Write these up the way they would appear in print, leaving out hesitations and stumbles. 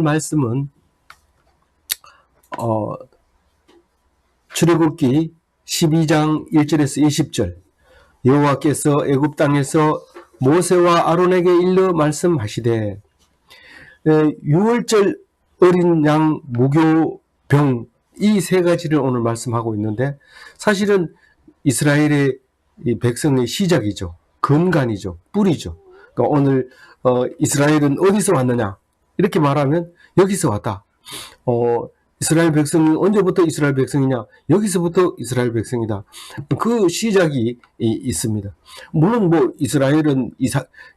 말씀은 출애굽기 12장 1절에서 20절 여호와께서 애굽 땅에서 모세와 아론에게 일러 말씀하시되 유월절 어린 양 무교 병 이 세 가지를 오늘 말씀하고 있는데 사실은 이스라엘의 이 백성의 시작이죠. 근간이죠. 뿌리죠. 그러니까 오늘 이스라엘은 어디서 왔느냐 이렇게 말하면 여기서 왔다. 이스라엘 백성이 언제부터 이스라엘 백성이냐? 여기서부터 이스라엘 백성이다. 그 시작이 있습니다. 물론 뭐 이스라엘은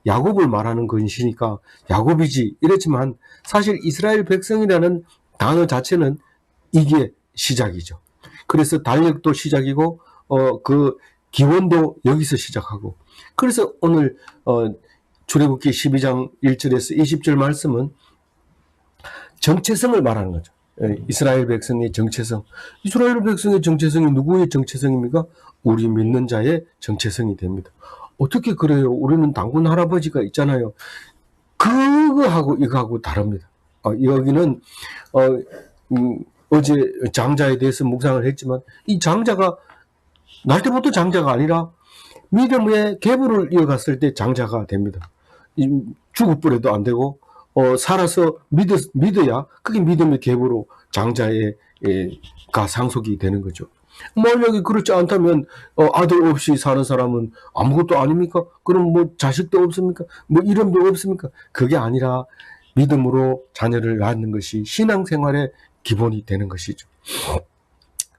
야곱을 말하는 것이니까 야곱이지 이랬지만 사실 이스라엘 백성이라는 단어 자체는 이게 시작이죠. 그래서 달력도 시작이고 그 기원도 여기서 시작하고 그래서 오늘 출애굽기 12장 1절에서 20절 말씀은 정체성을 말하는 거죠. 이스라엘 백성의 정체성. 이스라엘 백성의 정체성이 누구의 정체성입니까? 우리 믿는 자의 정체성이 됩니다. 어떻게 그래요? 우리는 당군 할아버지가 있잖아요. 그거하고 이거하고 다릅니다. 여기는 어제 장자에 대해서 묵상을 했지만 이 장자가 날 때부터 장자가 아니라 믿음의 계보를 이어갔을 때 장자가 됩니다. 죽을 뻔해도 안 되고 살아서 믿어야 그게 믿음의 계보로 장자가 상속이 되는 거죠. 만약에 그렇지 않다면 아들 없이 사는 사람은 아무것도 아닙니까? 그럼 뭐 자식도 없습니까? 뭐 이름도 없습니까? 그게 아니라 믿음으로 자녀를 낳는 것이 신앙생활의 기본이 되는 것이죠.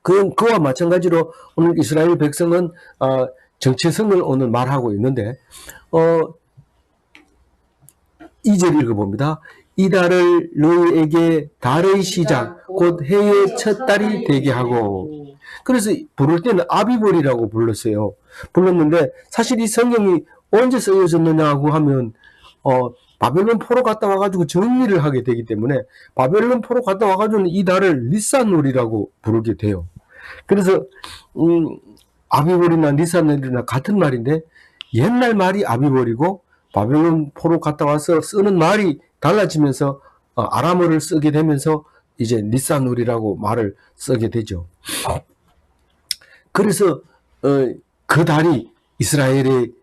그와 마찬가지로 오늘 이스라엘 백성은 정체성을 오늘 말하고 있는데 2절 읽어봅니다. 이 달을 너희에게 달의 시작 곧 해의 첫 달이 되게 하고 그래서 부를 때는 아비벌이라고 불렀는데 사실 이 성경이 언제 쓰여졌느냐고 하면 바벨론 포로 갔다 와가지고 정리를 하게 되기 때문에 바벨론 포로 갔다 와가지고 이 달을 니산월이라고 부르게 돼요. 그래서 아비벌이나 니산월이나 같은 말인데 옛날 말이 아비벌이고 바벨론 포로 갔다 와서 쓰는 말이 달라지면서 아람어를 쓰게 되면서 이제 니산월이라고 말을 쓰게 되죠. 그래서 그 달이 이스라엘의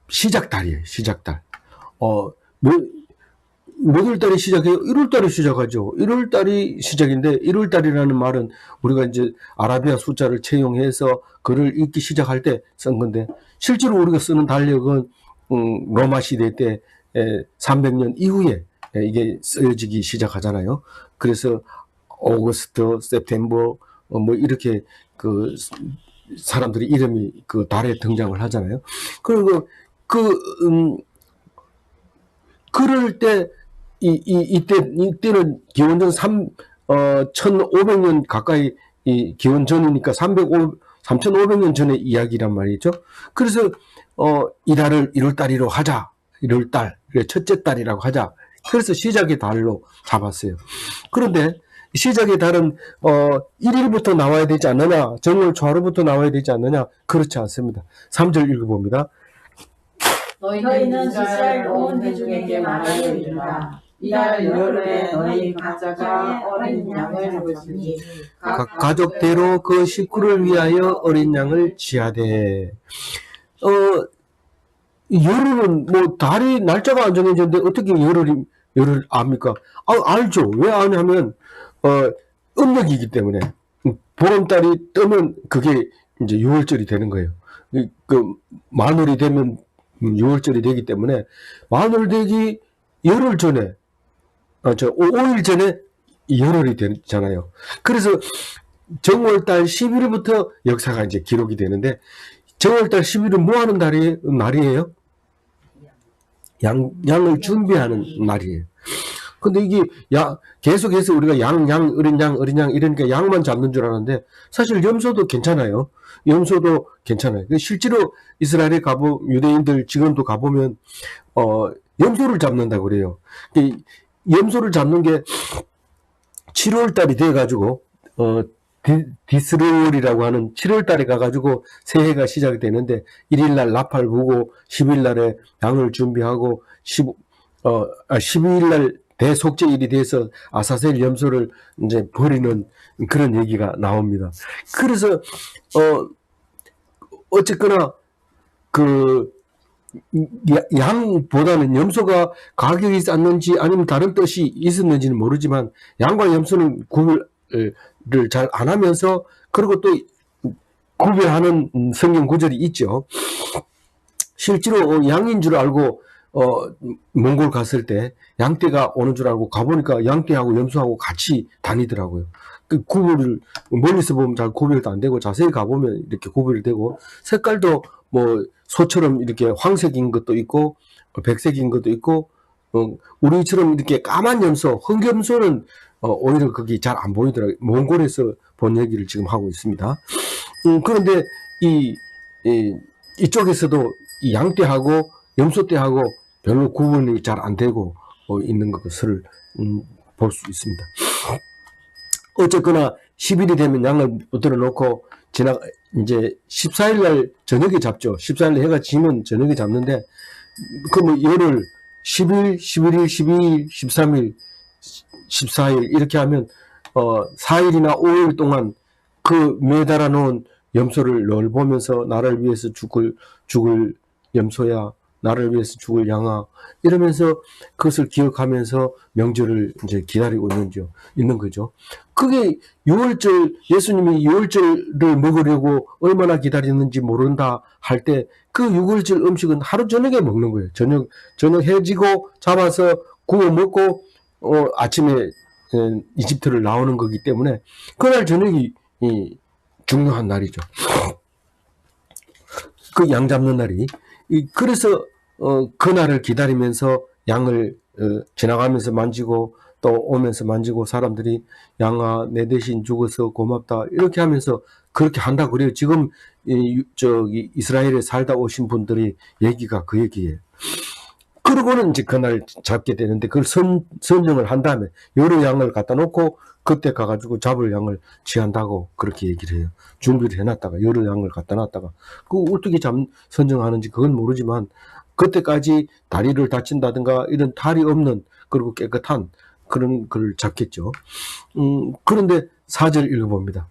시작달이에요. 시작달. 몇월달이 시작해요? 1월달이 시작하죠. 1월달이 시작인데 1월달이라는 말은 우리가 이제 아라비아 숫자를 채용해서 글을 읽기 시작할 때 쓴 건데 실제로 우리가 쓰는 달력은 로마 시대 때 300년 이후에 이게 쓰여지기 시작하잖아요. 그래서 오거스트, 세프템버 뭐 이렇게 그 사람들이 이름이 그 달에 등장을 하잖아요. 그리고 그럴 때 이때는 기원전 1500년 가까이 기원 전이니까 3500년 전의 이야기란 말이죠. 그래서 이 달을 1월달이로 하자. 1월달, 첫째 달이라고 하자. 그래서 시작의 달로 잡았어요. 그런데 시작의 달은 1일부터 나와야 되지 않느냐, 정월 초하루부터 나와야 되지 않느냐, 그렇지 않습니다. 3절 읽어봅니다. 너희는 이스라엘 온 회중에게 말하리라. 이달 여름에 너희 각자가 어린 양을 잡으시니 각 가족대로 그 식구를 위하여 어린 양을 지하되 열흘은 뭐 달이 날짜가 안 정해졌는데 어떻게 열흘 압니까? 알죠. 왜 아냐면 음력이기 때문에 보름달이 뜨면 그게 이제 6월절이 되는 거예요. 그 만월이 되면 6월절이 되기 때문에 만월 되기 열흘 전에 5일 전에 열흘이 되잖아요. 그래서 정월달 10일부터 역사가 이제 기록이 되는데 정월달 10일은 뭐 하는 날이에요? 양을 준비하는 날이에요. 근데 이게 계속해서 우리가 어린 양 이러니까 양만 잡는 줄 아는데 사실 염소도 괜찮아요. 염소도 괜찮아요. 실제로 이스라엘에 유대인들 지금도 가보면 염소를 잡는다고 그래요. 염소를 잡는 게 7월 달이 돼가지고 디스르월이라고 하는 7월 달에 가가지고 새해가 시작이 되는데 1일날 나팔 부고 10일날에 양을 준비하고 12일날 대속죄일이 돼서 아사셀 염소를 이제 버리는 그런 얘기가 나옵니다. 그래서 어쨌거나 그 양보다는 염소가 가격이 쌌는지 아니면 다른 뜻이 있었는지는 모르지만 양과 염소는 구별을 잘 안 하면서, 그리고 또 구별하는 성경 구절이 있죠. 실제로 양인 줄 알고 몽골 갔을 때 양떼가 오는 줄 알고 가보니까 양떼하고 염소하고 같이 다니더라고요. 그 구별을 멀리서 보면 잘 구별도 안 되고 자세히 가보면 이렇게 구별이 되고, 색깔도 뭐 소처럼 이렇게 황색인 것도 있고 백색인 것도 있고, 우리처럼 이렇게 까만 염소, 흑염소는 오히려 그게 잘 안 보이더라고요. 몽골에서 본 얘기를 지금 하고 있습니다. 그런데 이쪽에서도 이 양떼하고 염소떼하고 별로 구분이 잘 안 되고 있는 것을 볼 수 있습니다. 어쨌거나 10일이 되면 양을 붙들어 놓고 이제 14일 날 저녁에 잡죠. 14일 날 해가 지면 저녁에 잡는데, 그러면 열흘 10일, 11일, 12일, 13일, 14일 이렇게 하면 4일이나 5일 동안 그 매달아 놓은 염소를 널 보면서 나를 위해서 죽을 염소야, 나를 위해서 죽을 양아, 이러면서 그것을 기억하면서 명절을 이제 기다리고 있는 거죠. 그게 유월절, 예수님이 유월절을 먹으려고 얼마나 기다렸는지 모른다 할 때 그 유월절 음식은 하루 저녁에 먹는 거예요. 저녁 해지고 잡아서 구워 먹고 아침에 이집트를 나오는 거기 때문에 그날 저녁이 중요한 날이죠. 그 양 잡는 날이. 그래서 그날을 기다리면서 양을 지나가면서 만지고 또 오면서 만지고, 사람들이 양아 내 대신 죽어서 고맙다 이렇게 하면서 그렇게 한다 그래요. 지금 저기 이스라엘에 살다 오신 분들이 얘기가 그 얘기예요. 그러고는 이제 그날 잡게 되는데, 그걸 선정을 한 다음에 여러 양을 갖다 놓고 그때 가가지고 잡을 양을 취한다고 그렇게 얘기를 해요. 준비를 해놨다가 여러 양을 갖다 놨다가, 그 어떻게 선정하는지 그건 모르지만 그때까지 다리를 다친다든가 이런 탈이 없는, 그리고 깨끗한 그런 걸 잡겠죠. 그런데 4절 읽어봅니다.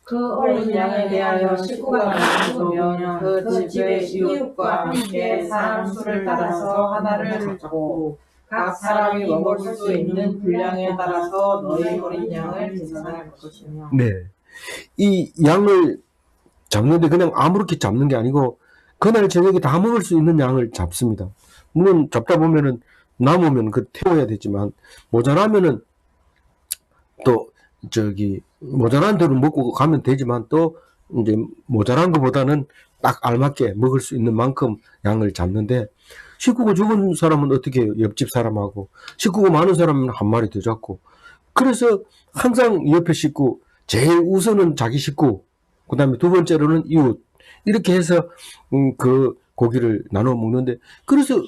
그 어린 양에 대하여 식구가 많이 죽으면 그 집의 이웃과 함께 사람 수를 따라서 하나를 잡고 각 사람이 먹을 수 있는 분량에 따라서 너희 어린 양을 계산할 것이며. 네, 이 양을 잡는데 그냥 아무렇게 잡는 게 아니고 그날 저녁에 다 먹을 수 있는 양을 잡습니다. 물론 잡다 보면은 남으면 그 태워야 되지만, 모자라면은 또 모자란 대로 먹고 가면 되지만, 또 이제 모자란 것보다는 딱 알맞게 먹을 수 있는 만큼 양을 잡는데, 식구가 죽은 사람은 어떻게 해요? 옆집 사람하고. 식구가 많은 사람은 한 마리 더 잡고. 그래서 항상 옆에 식구, 제일 우선은 자기 식구, 그 다음에 두 번째로는 이웃, 이렇게 해서 그 고기를 나눠 먹는데, 그래서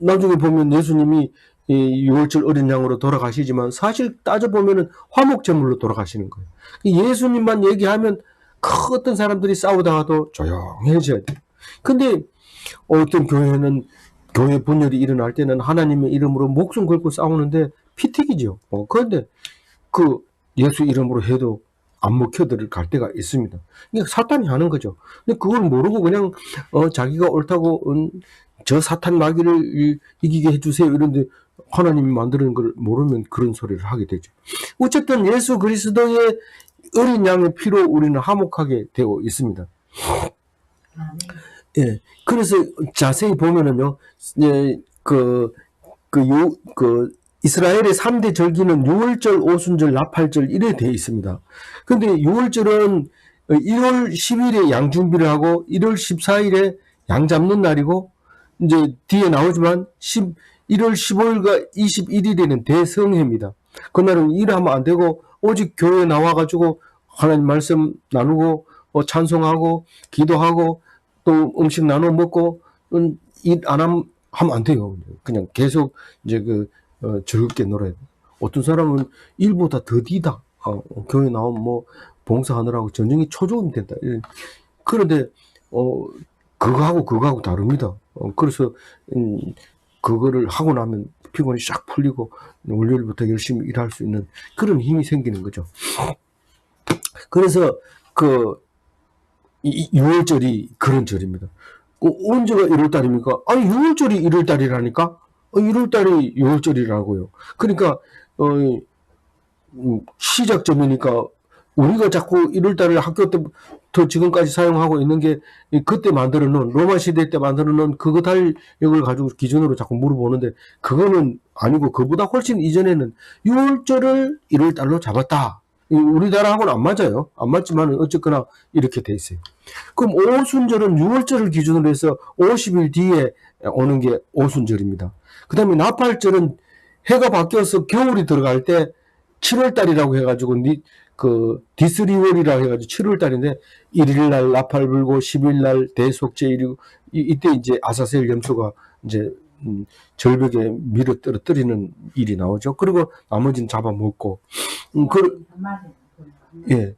나중에 보면 예수님이 이 유월절 어린 양으로 돌아가시지만 사실 따져보면은 화목제물로 돌아가시는 거예요. 예수님만 얘기하면 어떤 사람들이 싸우다가도 조용해져야 돼요. 근데 어떤 교회는 교회 분열이 일어날 때는 하나님의 이름으로 목숨 걸고 싸우는데 피튀기죠. 그런데 그 예수 이름으로 해도 안 먹혀들 갈 때가 있습니다. 그러니까 사탄이 하는 거죠. 근데 그걸 모르고 그냥 자기가 옳다고 저 사탄 마귀를 이기게 해주세요 이런데 하나님이 만드는 걸 모르면 그런 소리를 하게 되죠. 어쨌든 예수 그리스도의 어린 양의 피로 우리는 화목하게 되어 있습니다. 예, 그래서 자세히 보면은요, 이스라엘의 3대 절기는 유월절, 오순절, 나팔절 이래 되어 있습니다. 근데 유월절은 1월 10일에 양 준비를 하고 1월 14일에 양 잡는 날이고, 이제 뒤에 나오지만 1월 15일과 21일에는 대성회입니다. 그날은 일하면 안 되고 오직 교회에 나와가지고 하나님 말씀 나누고 찬송하고 기도하고 또 음식 나눠 먹고 일 안 하면 안 돼요. 그냥 계속 이제 즐겁게 놀아야 돼요. 어떤 사람은 일보다 더디다. 교회 나오면 뭐 봉사하느라고 전쟁이 초조함이 된다. 그런데 그거하고 다릅니다. 그래서 그거를 하고 나면 피곤이 싹 풀리고 월요일부터 열심히 일할 수 있는 그런 힘이 생기는 거죠. 그래서 그 6월절이 그런 절입니다. 언제가 1월달입니까? 아니 6월절이 1월달이라니까? 1월달이 6월절이라고요. 그러니까 시작점이니까 우리가 자꾸 1월달을 학교 때부터 지금까지 사용하고 있는 게 그때 만들어 놓은 로마 시대 때 만들어 놓은 그거 달력을 가지고 기준으로 자꾸 물어보는데 그거는 아니고 그보다 훨씬 이전에는 6월절을 1월달로 잡았다. 우리나라하고는 안 맞아요. 안 맞지만 어쨌거나 이렇게 돼 있어요. 그럼 오순절은 6월절을 기준으로 해서 50일 뒤에 오는 게 오순절입니다. 그 다음에 나팔절은 해가 바뀌어서 겨울이 들어갈 때 7월달이라고 해가지고 디스리월이라고 해가지고 7월달인데 1일날 나팔 불고 10일날 대속제일이고 이때 이제 아사셀 염소가 이제 절벽에 밀어 떨어뜨리는 일이 나오죠. 그리고 나머지는 잡아먹고 예.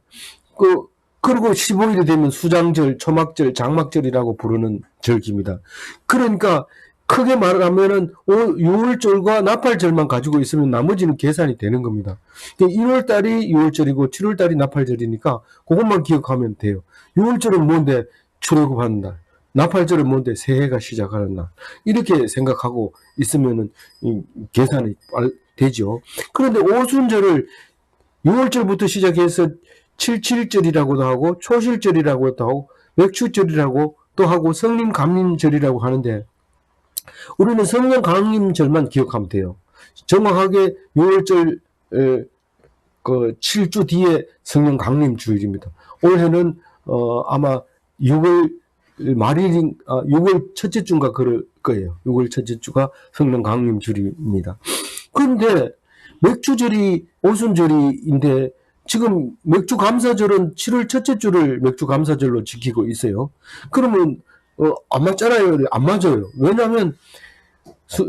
그리고 15일이 되면 수장절, 초막절, 장막절이라고 부르는 절기입니다. 그러니까 크게 말하면은 6월절과 나팔절만 가지고 있으면 나머지는 계산이 되는 겁니다. 1월달이 6월절이고 7월달이 나팔절이니까 그것만 기억하면 돼요. 6월절은 뭔데? 출애굽하는 날. 나팔절은 뭔데? 새해가 시작하는 날. 이렇게 생각하고 있으면은 계산이 되죠. 그런데 오순절을 6월절부터 시작해서 77절이라고도 하고 초실절이라고도 하고 맥추절이라고도 하고 성림 감림절이라고 하는데 우리는 성령 강림절만 기억하면 돼요. 정확하게 6월절 그 7주 뒤에 성령 강림주일입니다. 올해는 아마 6월 말일인 6월 첫째 주인가 그럴 거예요. 6월 첫째 주가 성령 강림주일입니다. 그런데 맥주절이 오순절인데 지금 맥주 감사절은 7월 첫째 주를 맥주 감사절로 지키고 있어요. 그러면 안 맞잖아요. 안 맞아요. 왜냐하면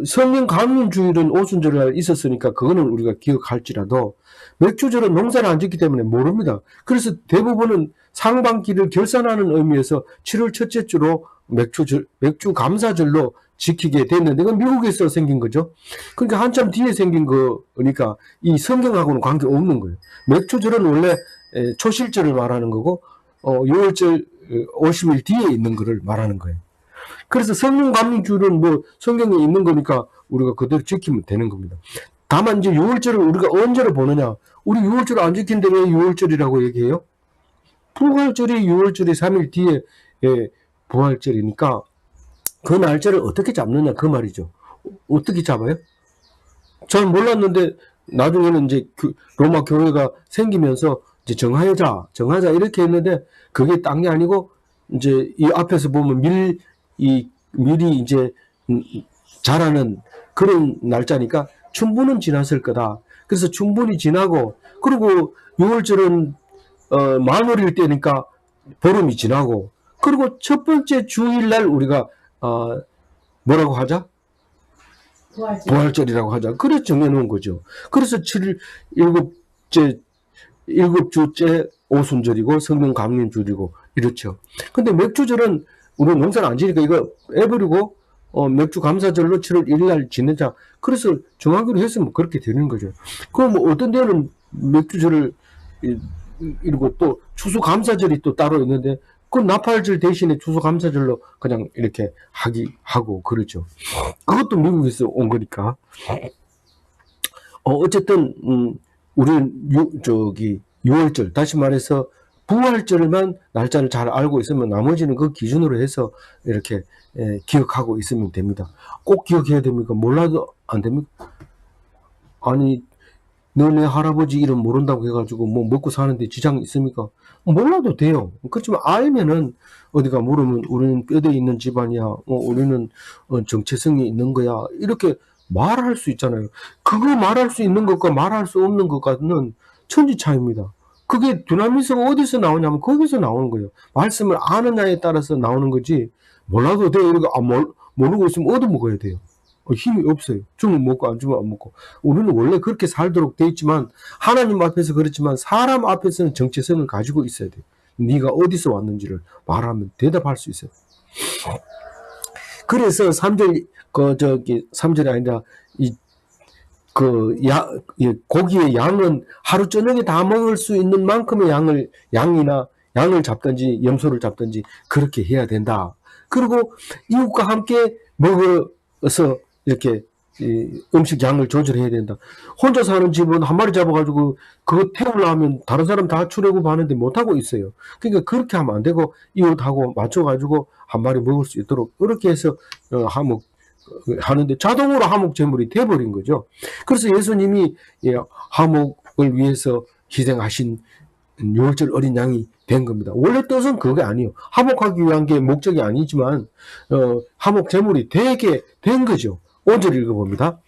성령 강림주일은 오순절에 있었으니까 그거는 우리가 기억할지라도 맥주절은 농사를 안 짓기 때문에 모릅니다. 그래서 대부분은 상반기를 결산하는 의미에서 7월 첫째 주로 맥주 감사절로 지키게 됐는데 이건 미국에서 생긴 거죠. 그러니까 한참 뒤에 생긴 거니까 이 성경하고는 관계없는 거예요. 맥주절은 원래 초실절을 말하는 거고 6월절 50일 뒤에 있는 거를 말하는 거예요. 그래서 성령 감림주일은 뭐 성경에 있는 거니까 우리가 그대로 지키면 되는 겁니다. 다만 이제 6월절을 우리가 언제로 보느냐? 우리 6월절을 안 지키는데 왜 6월절이라고 얘기해요? 부활절이 6월절이 3일 뒤에 부활절이니까 그 날짜를 어떻게 잡느냐 그 말이죠. 어떻게 잡아요? 잘 몰랐는데 나중에는 이제 로마 교회가 생기면서 이제 정하자 이렇게 했는데 그게 딴 게 아니고 이제 이 앞에서 보면 밀이 이제 자라는 그런 날짜니까 춘분은 지났을 거다. 그래서 춘분이 지나고 그리고 6월절은 마무리일 때니까 보름이 지나고 그리고 첫 번째 주일날 우리가 뭐라고 하자? 부활절이라고 하자. 그래 정해놓은 거죠. 그래서 7일 일곱 주째 오순절이고 성령 강림주일이고 이렇죠. 근데 맥주절은 우리 농사를 안 지니까 이거 해버리고 맥주 감사절로 7월 1일날 지내자. 그래서 정하기로 했으면 그렇게 되는 거죠. 그럼 뭐 어떤 데는 맥주절을 이러고 또 추수감사절이 또 따로 있는데 그 나팔절 대신에 추수감사절로 그냥 이렇게 하고 그러죠. 그것도 미국에서 온 거니까. 어쨌든 우리는 6월절 다시 말해서 부활절만 날짜를 잘 알고 있으면 나머지는 그 기준으로 해서 이렇게 기억하고 있으면 됩니다. 꼭 기억해야 됩니까? 몰라도 안 됩니까? 아니 너네 할아버지 이름 모른다고 해가지고 뭐 먹고 사는데 지장이 있습니까? 몰라도 돼요. 그렇지만 알면은 어디가 물으면 우리는 뼈대 있는 집안이야. 우리는 정체성이 있는 거야. 이렇게 말할 수 있잖아요. 그거 말할 수 있는 것과 말할 수 없는 것과는 천지 차이입니다. 그게 두나미스가 어디서 나오냐면 거기서 나오는 거예요. 말씀을 아느냐에 따라서 나오는 거지 몰라도 돼요. 이렇게 모르고 있으면 얻어먹어야 돼요. 힘이 없어요. 주면 먹고 안 주면 안 먹고. 우리는 원래 그렇게 살도록 돼 있지만 하나님 앞에서 그렇지만 사람 앞에서는 정체성을 가지고 있어야 돼요. 네가 어디서 왔는지를 말하면 대답할 수 있어요. 그래서 3절이 아니라 이 고기의 양은 하루 저녁에 다 먹을 수 있는 만큼의 양을 잡든지 염소를 잡든지 그렇게 해야 된다. 그리고 이웃과 함께 먹어서 이렇게 음식 양을 조절해야 된다. 혼자 사는 집은 한 마리 잡아가지고 그거 태우려 하면 다른 사람 다 출애굽 하는데 못하고 있어요. 그러니까 그렇게 하면 안 되고 이웃하고 맞춰가지고 한 마리 먹을 수 있도록 그렇게 해서 하목 하는데 자동으로 하목 제물이 돼버린 거죠. 그래서 예수님이 하목을 위해서 희생하신 유월절 어린 양이 된 겁니다. 원래 뜻은 그게 아니에요. 하목하기 위한 게 목적이 아니지만 하목 제물이 되게 된 거죠. 5절 읽어봅니다.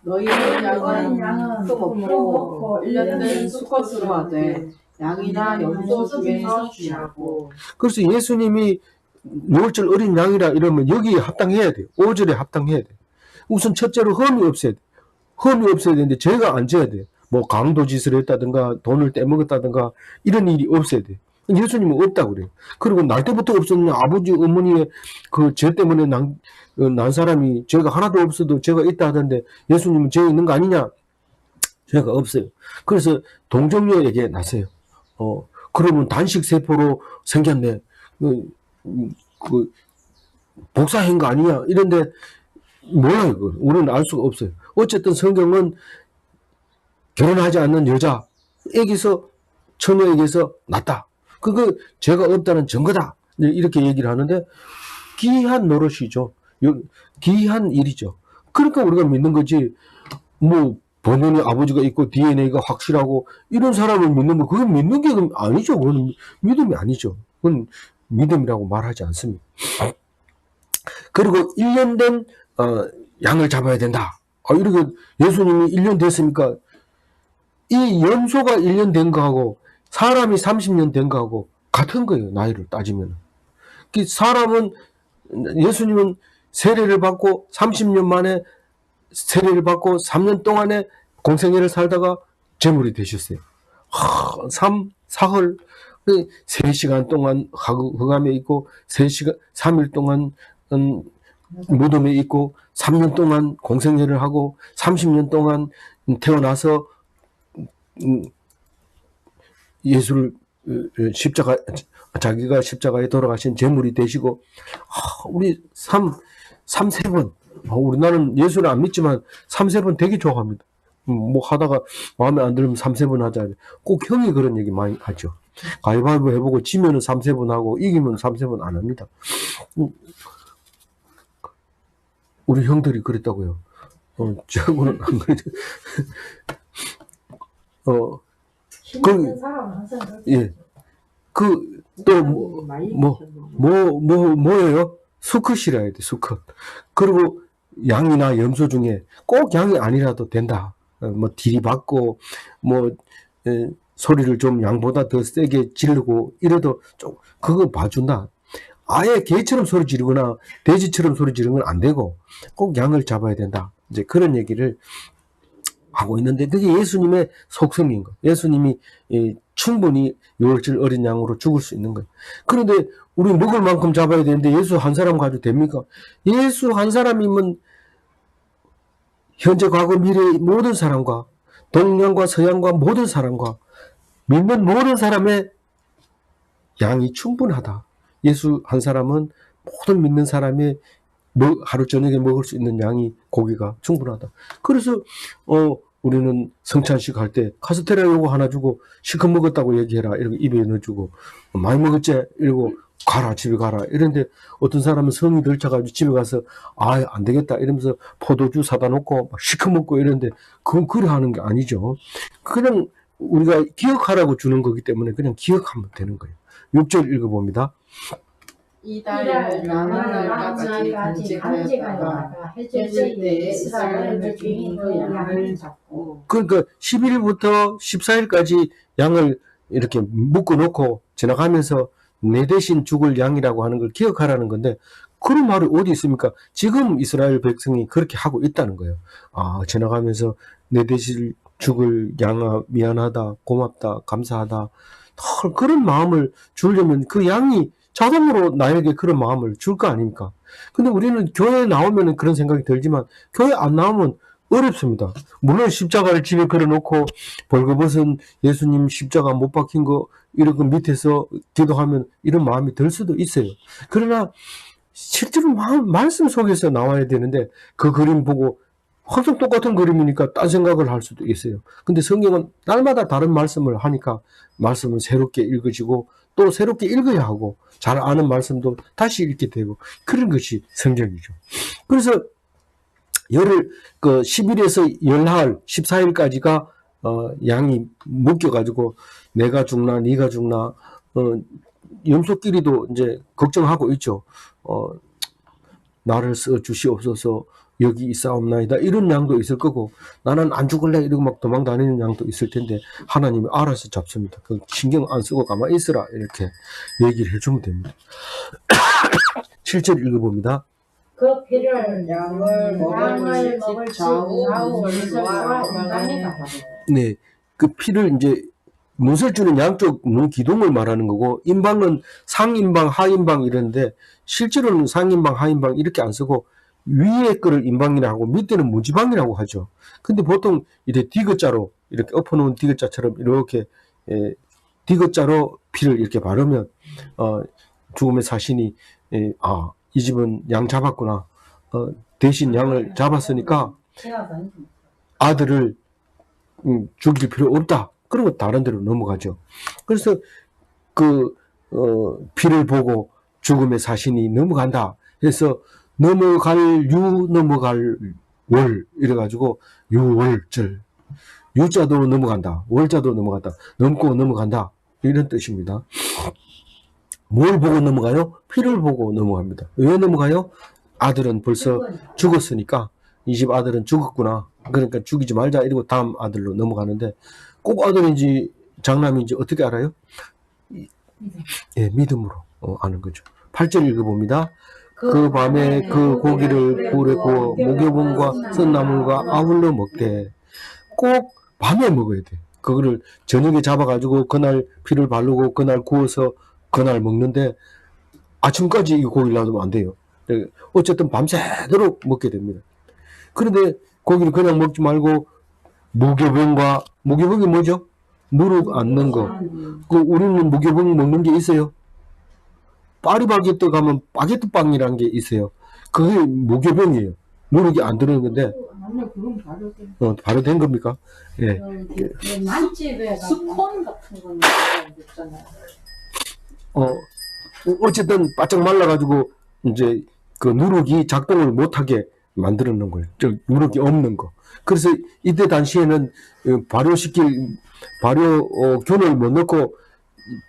너희 어린 양은 또 먹고 1년 된 수컷으로 하되 양이나 염소 중에서 취하고. 그래서 예수님이 유월절 어린 양이라 이러면 여기에 합당해야 돼요. 5절에 합당해야 돼요. 우선 첫째로 흠이 없어야 돼요. 흠이 없어야 되는데 죄가 안 져야 돼요. 뭐 강도짓을 했다든가 돈을 떼먹었다든가 이런 일이 없어야 돼요. 예수님은 없다고 그래요. 그리고 날 때부터 없었느냐, 아버지 어머니의 그 죄 때문에 난 사람이 죄가 하나도 없어도 죄가 있다 하던데 예수님은 죄 있는 거 아니냐? 죄가 없어요. 그래서 동정녀에게 나서요. 그러면 단식 세포로 생겼네. 복사한 거 아니냐? 이런데 몰라요. 우리는 알 수가 없어요. 어쨌든 성경은 결혼하지 않는 여자에게서 처녀에게서 났다. 그거 죄가 없다는 증거다. 이렇게 얘기를 하는데 기이한 노릇이죠. 기이한 일이죠. 그러니까 우리가 믿는 거지. 뭐 본인의 아버지가 있고 DNA가 확실하고 이런 사람을 믿는 거 그건 믿는 게 아니죠. 그건 믿음이 아니죠. 그건 믿음이라고 말하지 않습니다. 그리고 1년 된 양을 잡아야 된다. 이렇게 예수님이 1년 됐으니까 이 염소가 1년 된 거하고 사람이 30년 된 거하고 같은 거예요. 나이를 따지면. 사람은 예수님은 세례를 받고 30년 만에 세례를 받고 3년 동안에 공생애를 살다가 제물이 되셨어요. 사흘 3시간 동안 흑암에 있고 3일 동안 무덤에 있고 3년 동안 공생애를 하고 30년 동안 태어나서 예수를 자기가 십자가에 돌아가신 제물이 되시고 우리 3세번 우리나라는 예수를 안 믿지만 3세번 되게 좋아합니다. 뭐 하다가 마음에 안 들면 3세번 하자. 꼭 형이 그런 얘기 많이 하죠. 가위바위보 해보고 지면은 3세번 하고 이기면 3세번 안 합니다. 우리 형들이 그랬다고요. 저하고는 안 그래도. 힘든 사람은 항상 그렇죠. 뭐예요? 수컷이라 해야 돼, 수컷. 그리고 양이나 염소 중에 꼭 양이 아니라도 된다. 뭐, 들이받고, 소리를 좀 양보다 더 세게 지르고, 이래도 좀, 그거 봐준다. 아예 개처럼 소리 지르거나, 돼지처럼 소리 지르는 건 안 되고, 꼭 양을 잡아야 된다. 이제 그런 얘기를 하고 있는데, 그게 예수님의 속성인 거. 예수님이 충분히 유월절 어린 양으로 죽을 수 있는 거예요. 그런데 우리 먹을 만큼 잡아야 되는데 예수 한 사람 가지고 됩니까? 예수 한 사람이면 현재, 과거, 미래의 모든 사람과 동양과 서양과 모든 사람과 믿는 모든 사람의 양이 충분하다. 예수 한 사람은 모든 믿는 사람의 하루 저녁에 먹을 수 있는 양이 고기가 충분하다. 그래서 우리는 성찬식 할 때 카스테라 요거 하나 주고 실컷 먹었다고 얘기해라. 이렇게 입에 넣어주고 많이 먹었지? 이러고 가라 집에 가라. 이런데 어떤 사람은 성이 들쳐가지고 집에 가서 안 되겠다 이러면서 포도주 사다 놓고 막 실컷 먹고 이러는데 그건 그래 하는 게 아니죠. 그냥 우리가 기억하라고 주는 거기 때문에 그냥 기억하면 되는 거예요. 6절 읽어봅니다. 이달 나날까지 간직하였다가 해질 때에 이스라엘 주인이 그 양을 잡고. 그러니까 11일부터 14일까지 양을 이렇게 묶어놓고 지나가면서 내 대신 죽을 양이라고 하는 걸 기억하라는 건데 그런 말이 어디 있습니까? 지금 이스라엘 백성이 그렇게 하고 있다는 거예요. 지나가면서 내 대신 죽을 양아 미안하다, 고맙다, 감사하다 그런 마음을 주려면 그 양이 자동으로 나에게 그런 마음을 줄 거 아닙니까? 근데 우리는 교회에 나오면 그런 생각이 들지만 교회 안 나오면 어렵습니다. 물론 십자가를 집에 걸어놓고 벌거벗은 예수님 십자가 못 박힌 거 이렇게 밑에서 기도하면 이런 마음이 들 수도 있어요. 그러나 실제로 말씀 속에서 나와야 되는데 그 그림 보고 항상 똑같은 그림이니까 딴 생각을 할 수도 있어요. 근데 성경은 날마다 다른 말씀을 하니까 말씀을 새롭게 읽어지고 또 새롭게 읽어야 하고 잘 아는 말씀도 다시 읽게 되고 그런 것이 성경이죠. 그래서 10일에서 열나흘, 14일까지가 양이 묶여가지고 내가 죽나 네가 죽나 염소끼리도 이제 걱정하고 있죠. 나를 써 주시옵소서 여기 있사옵나이다 이런 양도 있을 거고 나는 안 죽을래 이러고 막 도망 다니는 양도 있을 텐데 하나님이 알아서 잡습니다. 그 신경 안 쓰고 가만히 있으라 이렇게 얘기를 해주면 됩니다. 7절 읽어봅니다. 그 피를 양을 먹을 집 좌우 문설주와 인간이다. 네, 그 피를 이제 문설주는 양쪽 눈 기둥을 말하는 거고 인방은 상인방, 하인방 이런데 실제로는 상인방, 하인방 이렇게 안 쓰고 위에 거를 인방이라고 하고 밑에는 무지방이라고 하죠. 근데 보통 이렇게 디귿자로 이렇게 엎어놓은 디귿자처럼 이렇게 디귿자로 피를 이렇게 바르면 죽음의 사신이 이 집은 양 잡았구나. 대신 양을 잡았으니까 아들을 죽일 필요 없다. 그리고 다른 데로 넘어가죠. 그래서 피를 보고 죽음의 사신이 넘어간다. 그래서 넘어갈 월 이래가지고 유월절 유자도 넘어간다. 월자도 넘어간다. 넘고 넘어간다. 이런 뜻입니다. 뭘 보고 넘어가요? 피를 보고 넘어갑니다. 왜 넘어가요? 아들은 벌써 죽었으니까 이 집 아들은 죽었구나. 그러니까 죽이지 말자 이러고 다음 아들로 넘어가는데 꼭 아들인지 장남인지 어떻게 알아요? 예, 믿음으로 아는 거죠. 8절 읽어봅니다. 그 밤에 그 고기를 불에 구워 목여분과 쓴나물과 아울러 먹되 꼭 밤에 먹어야 돼. 그거를 저녁에 잡아가지고 그날 피를 바르고 그날 구워서 그날 먹는데 아침까지 이 고기를 놔두면 안 돼요. 어쨌든 밤새도록 먹게 됩니다. 그런데 고기를 그냥 먹지 말고 무교병이 뭐죠? 누룩 앉는 거. 우리는 무교병 먹는 게 있어요. 파리바게뜨 가면 바게트 빵이라는 게 있어요. 그게 무교병이에요. 누룩이 안 들어있는 건데. 아니요, 그건 바로 된 겁니까? 예. 만집에 스콘 같은 건 있잖아요. 어쨌든 바짝 말라가지고 이제 그 누룩이 작동을 못하게 만들어 놓은 거예요. 즉 누룩이 없는 거. 그래서 이때 당시에는 균을 못 넣고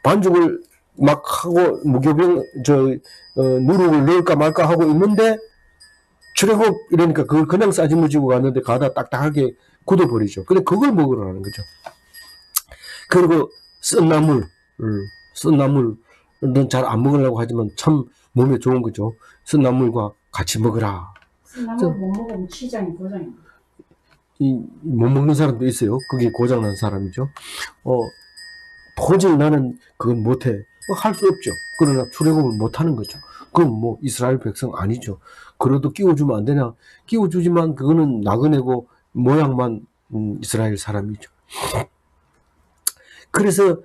반죽을 막 하고 무교병 누룩을 넣을까 말까 하고 있는데 출애굽 이러니까 그걸 그냥 싸지무지고 갔는데 가다 딱딱하게 굳어버리죠. 근데 그걸 먹으라는 거죠. 그리고 쓴나물은 잘 안 먹으려고 하지만 참 몸에 좋은 거죠. 쓴나물과 같이 먹으라. 쓴나물 못 먹으면 치장이 고장이. 못 먹는 사람도 있어요. 그게 고장난 사람이죠. 도저히 나는 그건 못해. 할 수 없죠. 그러나 출애굽을 못하는 거죠. 그럼 뭐 이스라엘 백성 아니죠. 그래도 끼워주면 안 되냐? 끼워주지만 그거는 나그네고 모양만 이스라엘 사람이죠. 그래서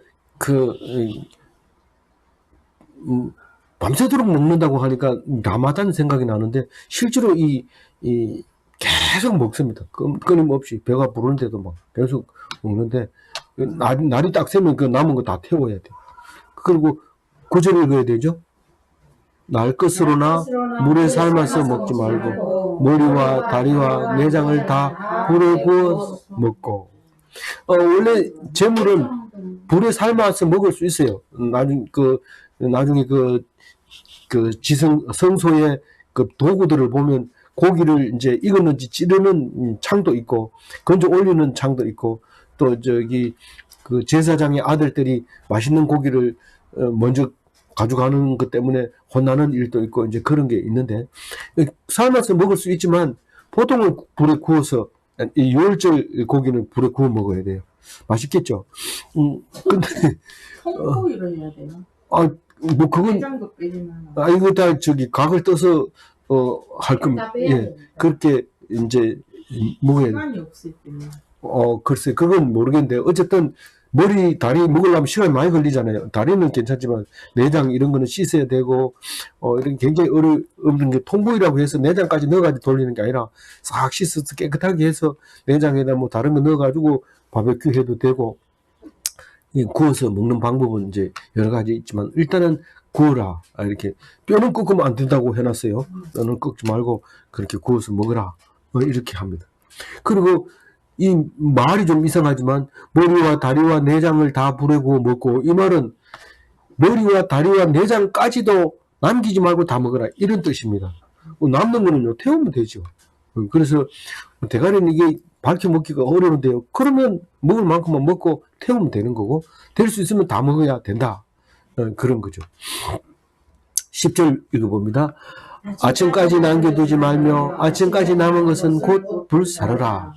밤새도록 먹는다고 하니까 라마단 생각이 나는데 실제로 계속 먹습니다. 끊임없이 배가 부르는데도 막 계속 먹는데 날이 딱 새면 그 남은 거 다 태워야 돼. 그리고 9절 읽어야 되죠. 날 것으로나 물에 삶아서 먹지 말고 머리와 다리와 내장을 다 불에 구워 먹고. 원래 재물은 불에 삶아서 먹을 수 있어요. 나중에 성소의 그 도구들을 보면 고기를 이제 익었는지 찌르는 창도 있고 건져 올리는 창도 있고 또 그 제사장의 아들들이 맛있는 고기를 먼저 가져가는 것 때문에 혼나는 일도 있고 이제 그런 게 있는데 삶아서 먹을 수 있지만 보통은 불에 구워서 이 유월절 고기는 불에 구워 먹어야 돼요. 맛있겠죠. 근데 통고기를 해야 돼요. 뭐 그건 내장도 빼지만. 이거 다 각을 떠서 할 겁니다. 예, 그렇게 이제 먹어야 시간이 없을 때는. 글쎄, 그건 모르겠는데, 어쨌든, 머리, 다리 먹으려면 시간이 많이 걸리잖아요. 다리는 괜찮지만, 내장 이런 거는 씻어야 되고, 이런 굉장히 어려운 게 통보이라고 해서 내장까지 넣어가지고 돌리는 게 아니라, 싹 씻어서 깨끗하게 해서 내장에다 뭐 다른 거 넣어가지고 바베큐 해도 되고, 구워서 먹는 방법은 이제 여러 가지 있지만, 일단은 구워라. 이렇게. 뼈는 꺾으면 안 된다고 해놨어요. 뼈는 꺾지 말고, 그렇게 구워서 먹어라. 이렇게 합니다. 그리고, 이 말이 좀 이상하지만 머리와 다리와 내장을 다 부르고 먹고, 이 말은 머리와 다리와 내장까지도 남기지 말고 다 먹어라, 이런 뜻입니다. 남는 거는요 태우면 되죠. 그래서 대가리는 이게 밝혀 먹기가 어려운데요, 그러면 먹을 만큼만 먹고 태우면 되는 거고, 될 수 있으면 다 먹어야 된다, 그런 거죠. 10절 읽어봅니다. 아침까지 남겨두지 말며 아침까지 남은 것은 곧 불사르라.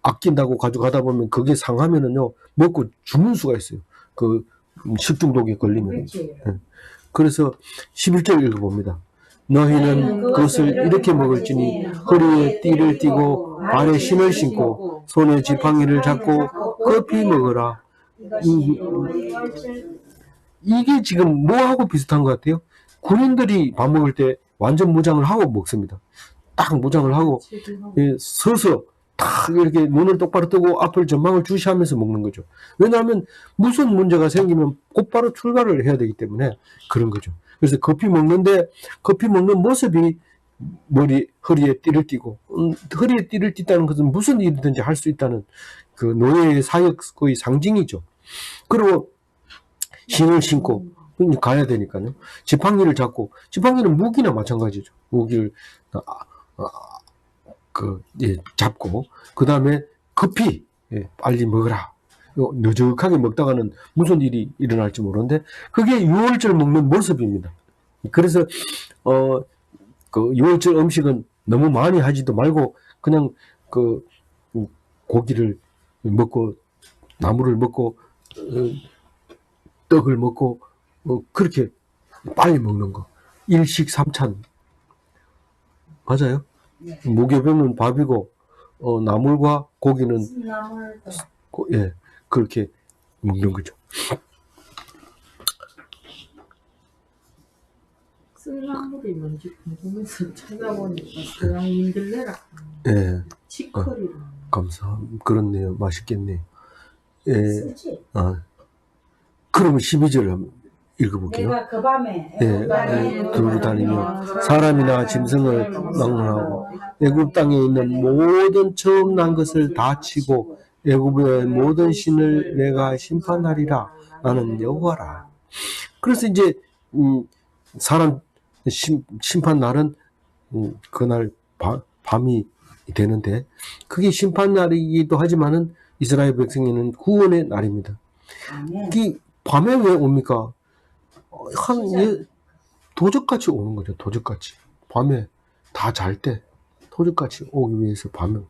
아낀다고 가져가다 보면 그게 상하면은요, 먹고 죽는 수가 있어요. 그 식중독에 걸리면. 그렇지. 그래서 11절 읽어봅니다. 너희는 그것을 이렇게 먹을지니 허리에 띠를 띠고 발에 신을 신고 손에 지팡이를 잡고 급히 먹어라. 이게 지금 뭐하고 비슷한 것 같아요? 군인들이 밥 먹을 때 완전 무장을 하고 먹습니다. 딱 무장을 하고 서서 탁 이렇게 눈을 똑바로 뜨고 앞을 전망을 주시하면서 먹는 거죠. 왜냐하면 무슨 문제가 생기면 곧바로 출발을 해야 되기 때문에 그런 거죠. 그래서 커피 먹는 모습이 허리에 띠를 띠고, 허리에 띠를 띠다는 것은 무슨 일이든지 할 수 있다는 그 노예의 사역의 상징이죠. 그리고 신을 신고 가야 되니까요. 지팡이를 잡고, 지팡이는 무기나 마찬가지죠. 무기를 잡고, 그 다음에 급히 빨리 먹어라. 느적하게 먹다가는 무슨 일이 일어날지 모르는데, 그게 유월절 먹는 모습입니다. 그래서 그 유월절 음식은 너무 많이 하지도 말고 그냥 그 고기를 먹고 나물을 먹고 떡을 먹고 그렇게 빨리 먹는 거. 일식 삼찬 맞아요? 무교병은 밥이고 나물과 고기는 그렇게 먹는 거죠. 쓴나물이 뭔지 궁금해서 찾아보니까 서양 민들레라. 예. 치커리로. 그렇네요. 맛있겠네요. 예. 그러면 12절 한번 읽어볼게요. 내가 그 밤에 들고 다니며 사람이나 짐승을 막론하고 애굽 땅에 있는 모든 처음 난 것을 다 치고 애굽의 모든 신을 내가 심판하리라. 나는 여호와라. 그래서 이제 사람 심판 날은 그날 밤이 되는데, 그게 심판 날이기도 하지만은 이스라엘 백성에는 구원의 날입니다. 이 밤에 왜 옵니까? 도적같이 오는 거죠. 도적같이. 밤에 다 잘 때 도적같이 오기 위해서 밤에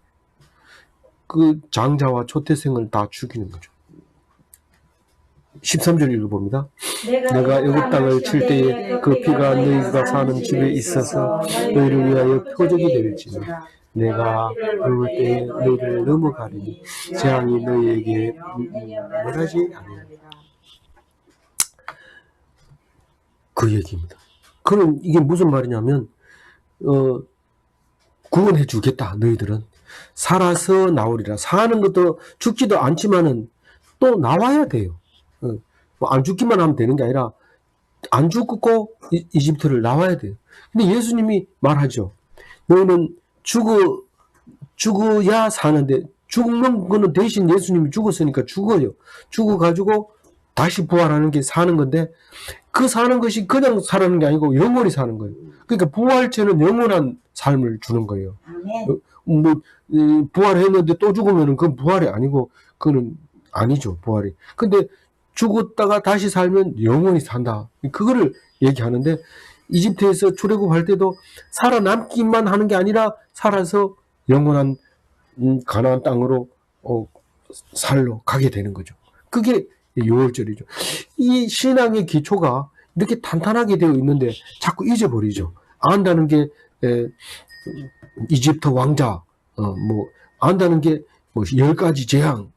그 장자와 초태생을 다 죽이는 거죠. 13절 읽어봅니다. 내가 애굽 땅을 칠 때에 그 피가 너희가 사는 집에 있어서 너희를 위하여 표적이 될지니 내가 그럴 때에 너희를 넘어가리니 재앙이 너희에게 멀하지 아니하리라. 그 얘기입니다. 그럼 이게 무슨 말이냐면 구원해 주겠다. 너희들은 살아서 나오리라. 사는 것도 죽지도 않지만은 또 나와야 돼요. 안 죽기만 하면 되는 게 아니라 안 죽고 이집트를 나와야 돼요. 근데 예수님이 말하죠. 너희는 죽어야 사는데, 죽는 거는 대신 예수님이 죽었으니까 죽어요. 죽어가지고 다시 부활하는 게 사는 건데, 그 사는 것이 그냥 살아는 게 아니고 영원히 사는 거예요. 그러니까 부활체는 영원한 삶을 주는 거예요. 부활했는데 또 죽으면 그건 부활이 아니고, 그거는 아니죠, 부활이. 근데 죽었다가 다시 살면 영원히 산다. 그거를 얘기하는데, 이집트에서 출애굽할 때도 살아남기만 하는 게 아니라 살아서 영원한 가나안 땅으로 살러 가게 되는 거죠. 그게 유월절이죠. 이 신앙의 기초가 이렇게 탄탄하게 되어 있는데 자꾸 잊어버리죠. 안다는 게 이집트 왕자, 뭐, 안다는 게, 뭐, 10가지 재앙,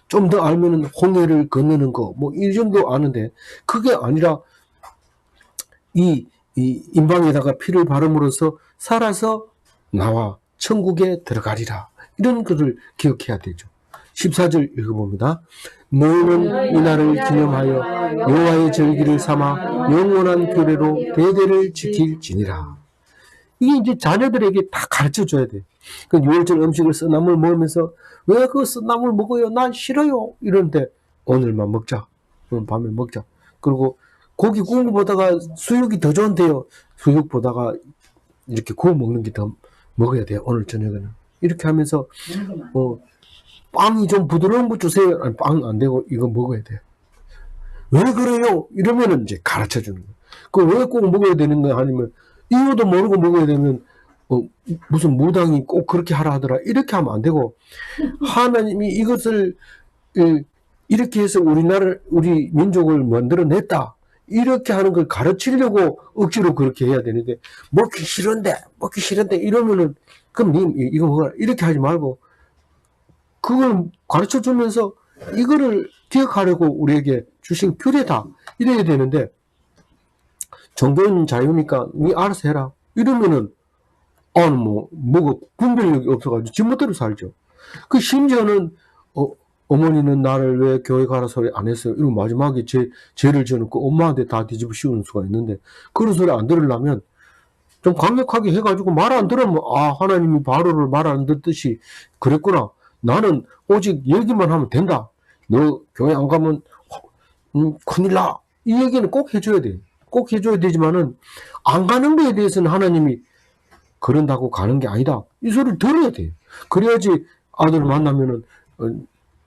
좀 더 알면은 홍해를 건너는 거, 뭐, 이 정도 아는데, 그게 아니라, 이 임방에다가 피를 바름으로써 살아서 나와 천국에 들어가리라. 이런 것을 기억해야 되죠. 14절 읽어봅니다. 너희는 이날을 기념하여 여호와의 절기를 삼아 영원한 규례로 대대를 지킬지니라. 이게 이제 자녀들에게 다 가르쳐 줘야 돼. 그 6월절 음식을 썬나물 먹으면서 왜 그 썬나물 먹어요? 난 싫어요. 이런데 오늘만 먹자. 밤에 먹자. 그리고 고기 구운 거 보다가 수육이 더 좋은데요. 수육 보다가 이렇게 구워 먹는 게 더 먹어야 돼요. 오늘 저녁에는. 이렇게 하면서 빵이 좀 부드러운 거 주세요. 아니, 빵 안 되고 이거 먹어야 돼요. 왜 그래요? 이러면은 이제 가르쳐 주는 거예요. 그 왜 꼭 먹어야 되는 거야? 아니면 이유도 모르고 먹어야 되면 무슨 무당이 꼭 그렇게 하라 하더라. 이렇게 하면 안 되고 하나님이 이것을 이렇게 해서 우리 민족을 만들어냈다. 이렇게 하는 걸 가르치려고 억지로 그렇게 해야 되는데 먹기 싫은데 이러면은 그럼 님 이거 먹어라. 이렇게 하지 말고 그걸 가르쳐 주면서 이거를 기억하려고 우리에게 주신 규례다. 이래야 되는데 종교는 자유니까 니 알아서 해라. 이러면은 뭐가 분별력이 없어가지고 지멋대로 살죠. 그 심지어는 어머니는 나를 왜 교회 가라 소리 안 했어요? 이러고 마지막에 죄를 지어놓고 엄마한테 다 뒤집어 씌우는 수가 있는데 그런 소리 안 들으려면 좀 강력하게 해가지고 말 안 들으면 하나님이 바로를 말 안 듣듯이 그랬구나. 나는 오직 얘기만 하면 된다. 너 교회 안 가면 큰일 나. 이 얘기는 꼭 해줘야 돼. 꼭 해줘야 되지만은 안 가는 거에 대해서는 하나님이 그런다고 가는 게 아니다. 이 소리를 들어야 돼. 그래야지 아들을 만나면은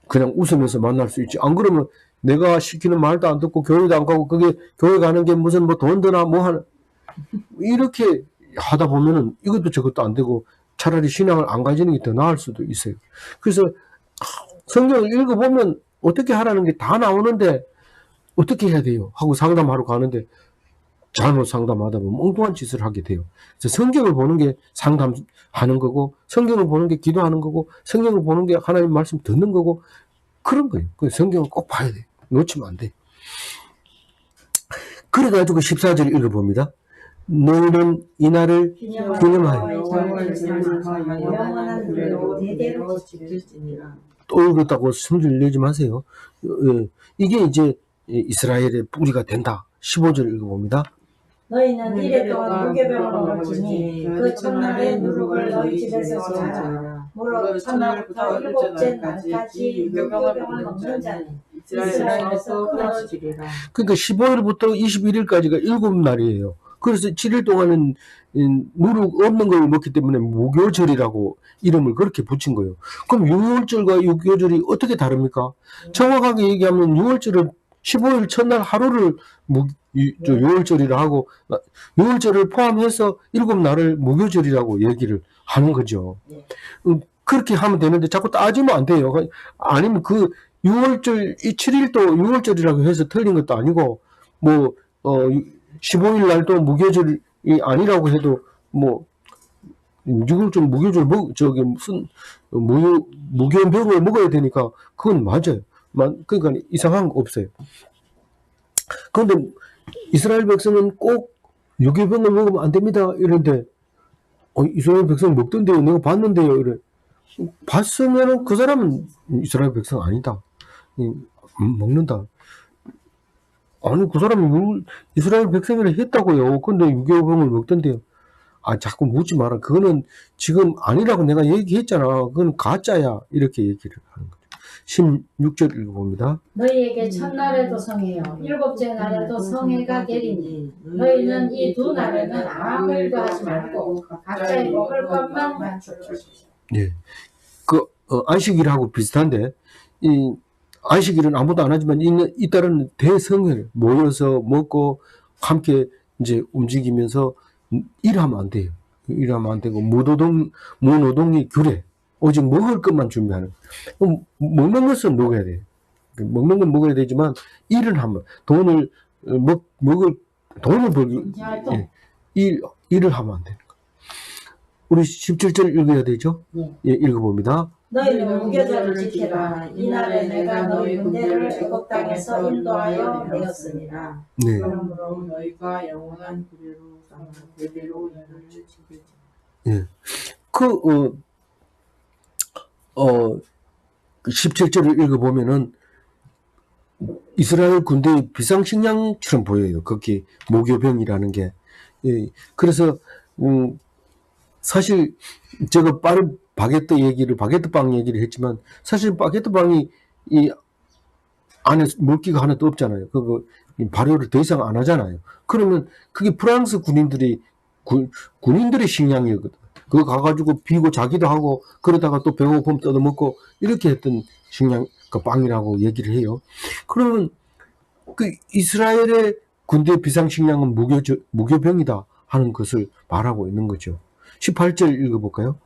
그냥 웃으면서 만날 수 있지. 안 그러면 내가 시키는 말도 안 듣고 교회도 안 가고 그게 교회 가는 게 무슨 뭐 돈 드나 뭐 하는 이렇게 하다 보면은 이것도 저것도 안 되고 차라리 신앙을 안 가지는 게 더 나을 수도 있어요. 그래서 성경을 읽어보면 어떻게 하라는 게 다 나오는데 어떻게 해야 돼요? 하고 상담하러 가는데 잘못 상담하다 보면 엉뚱한 짓을 하게 돼요. 그래서 성경을 보는 게 상담하는 거고 성경을 보는 게 기도하는 거고 성경을 보는 게 하나님 말씀 듣는 거고 그런 거예요. 그 성경을 꼭 봐야 돼. 놓치면 안 돼. 그래가지고 14절 읽어봅니다. 너희는 이날을 기념하여 또 읽었다고 성질 내지 마세요. 이게 이제 이스라엘의 뿌리가 된다. 15절 읽어봅니다. 너희는 이래 동안 무교병을 먹지니 그 첫날에 누룩을 너희 집에서 자라. 무릇 첫날부터 일곱째 날까지 무교병을 먹는 자는 이스라엘에서 끊어지리라. 그러니까 15일부터 21일까지가 7날이에요. 그래서 7일 동안은 누룩 없는 걸 먹기 때문에 무교절이라고 이름을 그렇게 붙인 거예요. 그럼 6월절과 6교절이 어떻게 다릅니까? 정확하게 얘기하면 6월절을 15일 첫날 하루를 6월절이라 하고 6월절을 포함해서 7날을 무교절이라고 얘기를 하는 거죠. 그렇게 하면 되는데 자꾸 따지면 안 돼요. 아니면 그 6월절 이 7일도 6월절이라고 해서 틀린 것도 아니고 15일 날도 무교절이 아니라고 해도 6월절 무교절 무교병을 먹어야 되니까 그건 맞아요. 그러니까 이상한 거 없어요. 그런데 이스라엘 백성은 꼭 유교병을 먹으면 안 됩니다. 이런데 이스라엘 백성 먹던데요. 내가 봤는데요. 이래. 봤으면은 그 사람은 이스라엘 백성 아니다. 먹는다. 아니 그 사람이 이스라엘 백성이라 했다고요. 근데 유교병을 먹던데요. 자꾸 묻지 마라. 그거는 지금 아니라고 내가 얘기했잖아. 그건 가짜야. 이렇게 얘기를 하는 거죠. 16절 읽어봅니다. 너희에게 첫날에도 성해요 일곱째 날에도 성해가 되리니 너희는 이 두 날에는 아무 일도 하지 말고 각자의 먹을 것만 맞추십시오. 예. 안식일하고 비슷한데 이 안식일은 아무도 안 하지만 이 딸은 대성회를 모여서 먹고 함께 이제 움직이면서 일하면 안 돼요. 일하면 안 되고 무노동이 규례. 오직 먹을 것만 준비하는. 먹는 것은 먹어야 돼요. 먹는 건 먹어야 되지만 일은 하면 돈을 벌기 일을 하면 안 되는 거예요. 우리 17절 읽어야 되죠? 네. 예, 읽어봅니다. 너희는 무교절을 지키라. 이날에 내가 너희 군대를 애굽 땅에서 인도하여 내었으니라. 네. 그러므로 너희가 영원한 규례로 삼아 대대로 이날을 지키지. 예. 그 17절을 읽어보면은 이스라엘 군대의 비상식량처럼 보여요. 거기 무교병이라는 게. 예. 그래서 사실 제가 빠른 바게트 빵 얘기를 했지만 사실 바게트 빵이 이 안에 물기가 하나도 없잖아요. 그거 발효를 더 이상 안 하잖아요. 그러면 그게 프랑스 군인들의 식량이거든. 그거 가가지고 비고 자기도 하고 그러다가 또 배고프면 뜯어먹고 이렇게 했던 식량 그 빵이라고 얘기를 해요. 그러면 그 이스라엘의 군대 비상식량은 무교병이다 하는 것을 말하고 있는 거죠. 18절 읽어볼까요?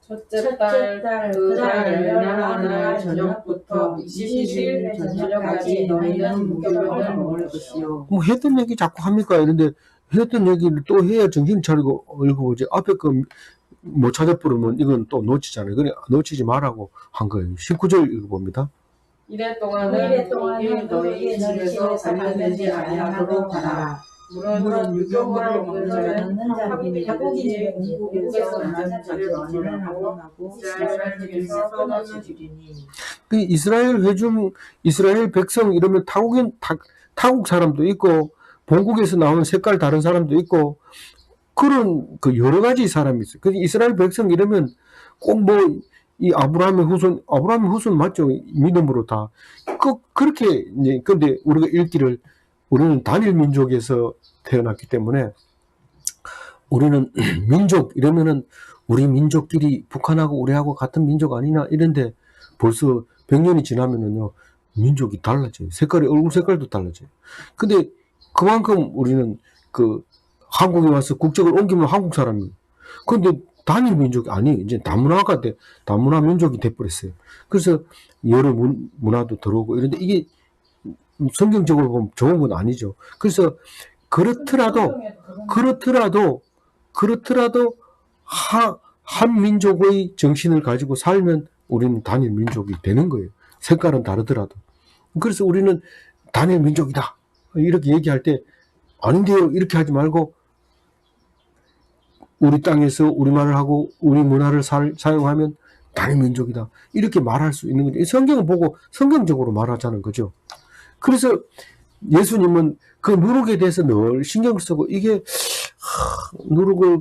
첫째 달 그달 열나라는 날 저녁부터 20일 저녁까지 너희는 무교병을 먹을 것이요. 뭐 했던 얘기 자꾸 합니까? 이런데 했던 얘기를 또 해야 정신 차리고 읽어보지. 앞에 거 못 찾아버리면 이건 또 놓치잖아요. 그래 놓치지 말라고 한 거예요. 19절 읽어봅니다. 이래 동안은 너희 집에서 발견되지 아니하도록 하라. 물론 유교물을 먹는 자는 타국인 집에 미국에서 나는 자를 원인하고 이스라엘 집에서 떠나는 집이니. 그 이스라엘 백성 이러면 타국 사람도 있고 본국에서 나오는 색깔 다른 사람도 있고 그런 그 여러 가지 사람이 있어요. 그 이스라엘 백성 이러면 꼭 뭐 이 아브라함의 후손 맞죠? 믿음으로 다 그렇게 이제 근데 우리가 읽기를 우리는 단일 민족에서 태어났기 때문에 우리는 민족 이러면은 우리 민족끼리 북한하고 우리하고 같은 민족 아니나 이런데 벌써 100년이 지나면은요 민족이 달라져요. 얼굴 색깔도 달라져요. 근데 그만큼 우리는 그 한국에 와서 국적을 옮기면 한국 사람이에요. 근데 단일 민족이 아니에요. 이제 다문화 민족이 돼버렸어요. 그래서 여러 문화도 들어오고 이런데 이게 성경적으로 보면 좋은 건 아니죠. 그래서 그렇더라도 한 민족의 정신을 가지고 살면 우리는 단일 민족이 되는 거예요. 색깔은 다르더라도. 그래서 우리는 단일 민족이다. 이렇게 얘기할 때 아닌데요. 이렇게 하지 말고 우리 땅에서 우리말을 하고 우리 문화를 사용하면 단일 민족이다. 이렇게 말할 수 있는 거죠. 성경을 보고 성경적으로 말하자는 거죠. 그래서 예수님은 그 누룩에 대해서 늘 신경을 쓰고 이게 누룩을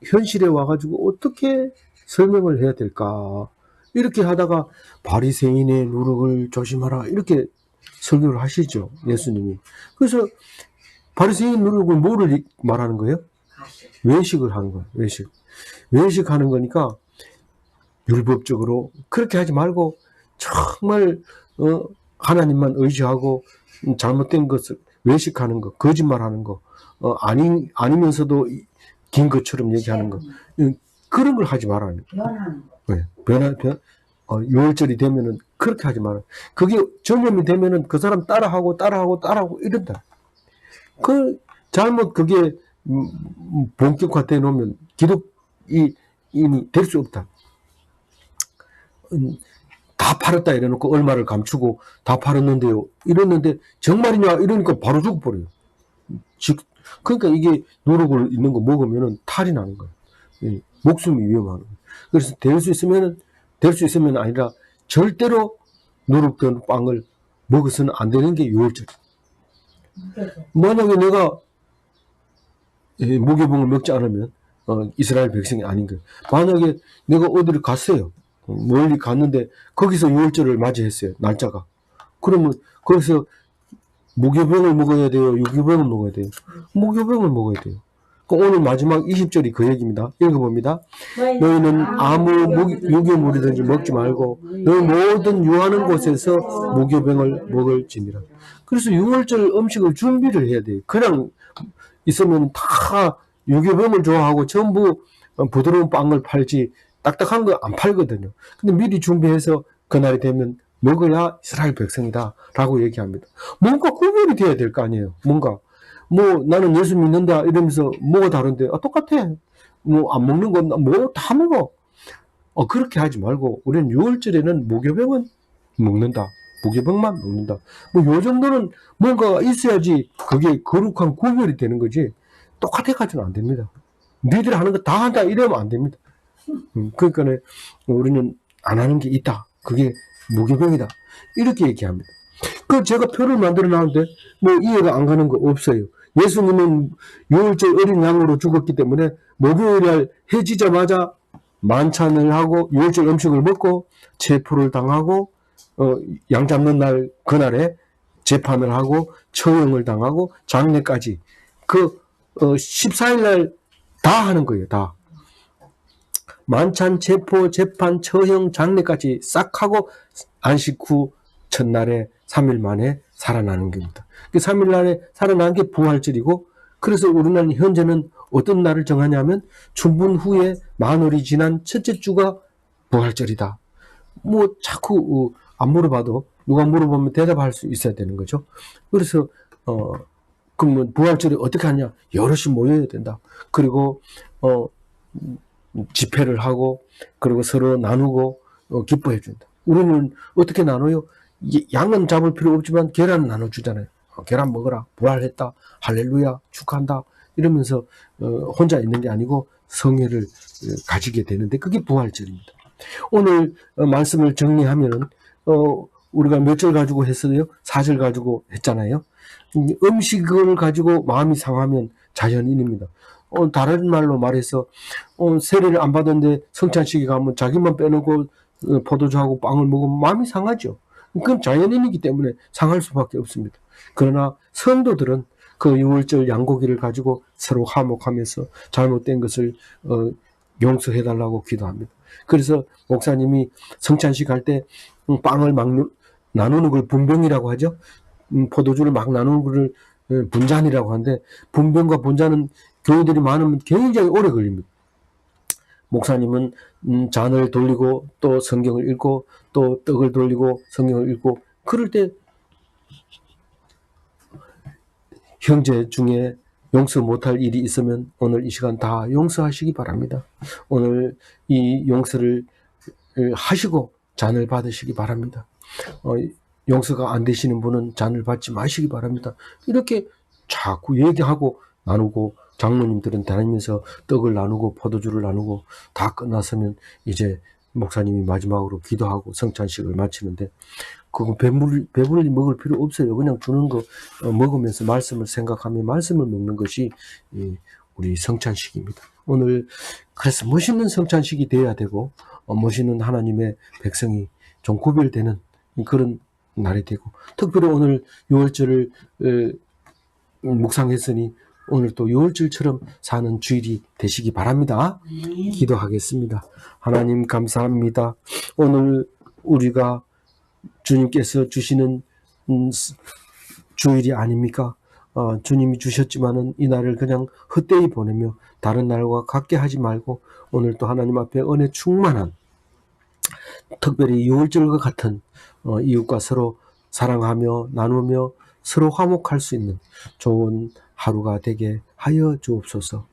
현실에 와가지고 어떻게 설명을 해야 될까 이렇게 하다가 바리새인의 누룩을 조심하라 이렇게 설교를 하시죠. 예수님이. 그래서 바리새인 누룩은 뭐를 말하는 거예요? 외식을 하는 거예요. 외식하는 거니까 율법적으로 그렇게 하지 말고 정말 하나님만 의지하고 잘못된 것을 외식하는 거, 거짓말하는 거, 아니면서도 긴 것처럼 얘기하는 거, 그런 걸 하지 말라는 거예요. 유월절이 되면은 그렇게 하지 말아요. 그게 전염이 되면은 그 사람 따라하고 이런다. 그 잘못 그게 본격화돼 놓으면 기독이 이미 될 수 없다. 다 팔았다 이래놓고 얼마를 감추고 다 팔았는데요. 이랬는데 정말이냐 이러니까 바로 죽어버려요. 그러니까 이게 누룩을 있는 거 먹으면은 탈이 나는 거예요. 목숨이 위험한 거예요. 그래서 될 수 있으면 아니라 절대로 누룩된 빵을 먹어서는 안 되는 게 유월절이에요. 만약에 내가 무교병을 먹지 않으면 이스라엘 백성이 아닌 거예요. 만약에 내가 어디를 갔어요. 멀리 갔는데 거기서 유월절을 맞이했어요. 날짜가. 그러면 거기서 무교병을 먹어야 돼요? 유교병을 먹어야 돼요? 무교병을 먹어야 돼요. 오늘 마지막 20절이 그 얘기입니다. 읽어봅니다. 너희는 아무 유교물이든지 먹지 말고 너희 모든 유하는 곳에서 무교병을 먹을지니라. 그래서 유월절 음식을 준비를 해야 돼요. 그냥 있으면 다 유교병을 좋아하고 전부 부드러운 빵을 팔지 딱딱한 거 안 팔거든요. 근데 미리 준비해서 그날이 되면 먹어야 이스라엘 백성이다 라고 얘기합니다. 뭔가 구별이 돼야 될 거 아니에요. 뭔가 뭐 나는 예수 믿는다 이러면서 뭐가 다른데 똑같아. 뭐 안 먹는 건 뭐 다 먹어. 그렇게 하지 말고 우리는 6월절에는 무교병은 먹는다. 무교병만 먹는다. 뭐 요 정도는 뭔가가 있어야지 그게 거룩한 구별이 되는 거지. 똑같아 가지고는 안 됩니다. 니들 하는 거 다 한다 이러면 안 됩니다. 그러니까 우리는 안 하는 게 있다. 그게 무교병이다. 이렇게 얘기합니다. 그 제가 표를 만들어 놨는데 뭐 이해가 안 가는 거 없어요. 예수님은 6월절 어린 양으로 죽었기 때문에 목요일날 해지자마자 만찬을 하고 6월절 음식을 먹고 체포를 당하고 양 잡는 날 그날에 재판을 하고 처형을 당하고 장례까지 그 14일날 다 하는 거예요. 다. 만찬, 체포, 재판, 처형, 장례까지 싹 하고 안식 후 첫날에 3일 만에 살아나는 겁니다. 그 3일 만에 살아나는 게 부활절이고 그래서 우리나라는 현재는 어떤 날을 정하냐면 춘분 후에 만월이 지난 첫째 주가 부활절이다. 뭐 자꾸 안 물어봐도 누가 물어보면 대답할 수 있어야 되는 거죠. 그래서 그러면 부활절이 어떻게 하냐? 여럿이 모여야 된다. 그리고 집회를 하고 그리고 서로 나누고 기뻐해 준다. 우리는 어떻게 나눠요? 양은 잡을 필요 없지만 계란 나눠주잖아요. 계란 먹어라. 부활했다. 할렐루야. 축하한다. 이러면서 혼자 있는 게 아니고 성회를 가지게 되는데 그게 부활절입니다. 오늘 말씀을 정리하면은 우리가 몇 절 가지고 했어요? 4절 가지고 했잖아요. 음식을 가지고 마음이 상하면 자연인입니다. 다른 말로 말해서 세례를 안 받았는데 성찬식에 가면 자기만 빼놓고 포도주하고 빵을 먹으면 마음이 상하죠. 그건 자연인이기 때문에 상할 수밖에 없습니다. 그러나 성도들은 그 6월절 양고기를 가지고 서로 화목하면서 잘못된 것을 용서해달라고 기도합니다. 그래서 목사님이 성찬식 할 때 빵을 막 나누는 걸 분병이라고 하죠. 포도주를 막 나누는 걸 분잔이라고 하는데 분병과 분잔은 교인들이 많으면 굉장히 오래 걸립니다. 목사님은 잔을 돌리고 또 성경을 읽고 또 떡을 돌리고 성경을 읽고 그럴 때 형제 중에 용서 못할 일이 있으면 오늘 이 시간 다 용서하시기 바랍니다. 오늘 이 용서를 하시고 잔을 받으시기 바랍니다. 용서가 안 되시는 분은 잔을 받지 마시기 바랍니다. 이렇게 자꾸 얘기하고 나누고 장로님들은 다니면서 떡을 나누고 포도주를 나누고 다 끝났으면 이제 목사님이 마지막으로 기도하고 성찬식을 마치는데 그거 배불리 먹을 필요 없어요. 그냥 주는 거 먹으면서 말씀을 생각하며 말씀을 먹는 것이 우리 성찬식입니다. 오늘 그래서 멋있는 성찬식이 돼야 되고 멋있는 하나님의 백성이 좀 구별되는 그런 날이 되고 특별히 오늘 6월절을 묵상했으니 오늘 또 6월절처럼 사는 주일이 되시기 바랍니다. 기도하겠습니다. 하나님 감사합니다. 오늘 우리가 주님께서 주시는 주일이 아닙니까? 주님이 주셨지만은 이 날을 그냥 헛되이 보내며 다른 날과 같게 하지 말고 오늘 또 하나님 앞에 은혜 충만한 특별히 6월절과 같은 이웃과 서로 사랑하며 나누며 서로 화목할 수 있는 좋은 하루가 되게 하여 주옵소서.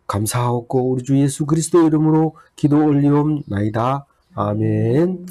감사하고 우리 주 예수 그리스도 이름으로 기도 올리옵나이다. 아멘.